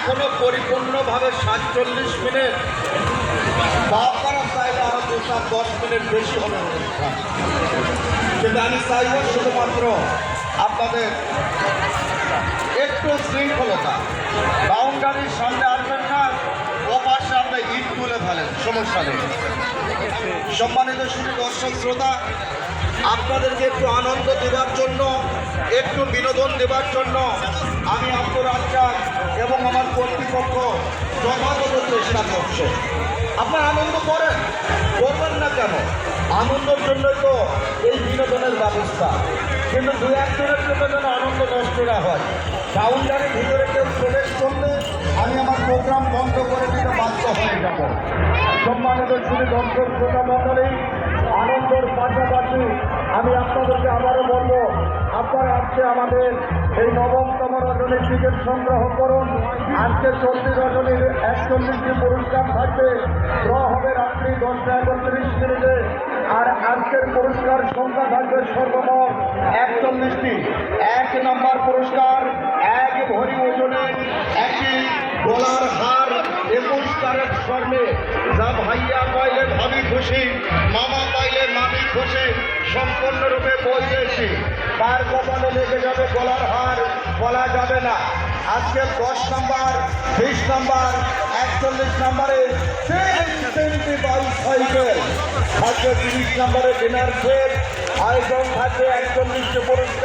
এখনো পরিপূর্ণভাবে 47 মিনিট, বাপারা চাইলে আরো 10 মিনিট বেশি হবে অনুষ্ঠান। কিন্তু আমি চাইব শুধুমাত্র আপনাদের একটু শৃঙ্খলতা। বাউন্ডারির সামনে আসবেন না, ওপাশে আপনি ইট তুলে ফেলেন, সমস্যা নেই। সম্মানিত শুধু দর্শক শ্রোতা, আপনাদেরকে একটু আনন্দ দেওয়ার জন্য, একটু বিনোদন দেওয়ার জন্য আমি আব্দুর রাজ্জাক এবং আমার কর্তৃপক্ষ যথাযথ চেষ্টা করছে। আপনারা আনন্দ করেন, করবেন না কেন? আনন্দের জন্যই তো এই বিনোদনের ব্যবস্থা। কিন্তু দু একজনের জন্য যেন আনন্দ নষ্ট না হয়। বাউন্ডারির ভিতরে কেউ প্রবেশ করলে আমি আমার প্রোগ্রাম বন্ধ করে দিতে বাধ্য হয়ে যাব। সম্মানিত শুধু দর্শক শ্রোতা মণ্ডলী, আনন্দের পাশাপাশি আমি আপনাদেরকে আবারও বলবো, আপনারা আজকে আমাদের এই 9তম রজনীর টিকিট সংগ্রহ করুন। আজকে চলতি রজনীর 41টি পুরস্কার থাকবে, ড্র হবে রাত্রি 10:31 আর আজকের পুরস্কার সংখ্যা থাকবে সর্বমোট 41টি। 1 নম্বর পুরস্কার 1 ভরি ওজনের একটি গলার হার 21 ক্যারেট স্বর্ণে, যা ভাইয়া পাইলে ভাবি খুশি, মামা পাইলে মামি খুশি, সম্পূর্ণরূপে বৈদেশি। তার কপালে লেগে যাবে গলার হার, বলা যাবে না। আজকে 10 নম্বর, 20 নম্বর, 41 নম্বরে বাইসাইকেল থাকবে, 30 নম্বরে ডিনার সেট, আয়োজন থাকবে 41টি পুরস্কার।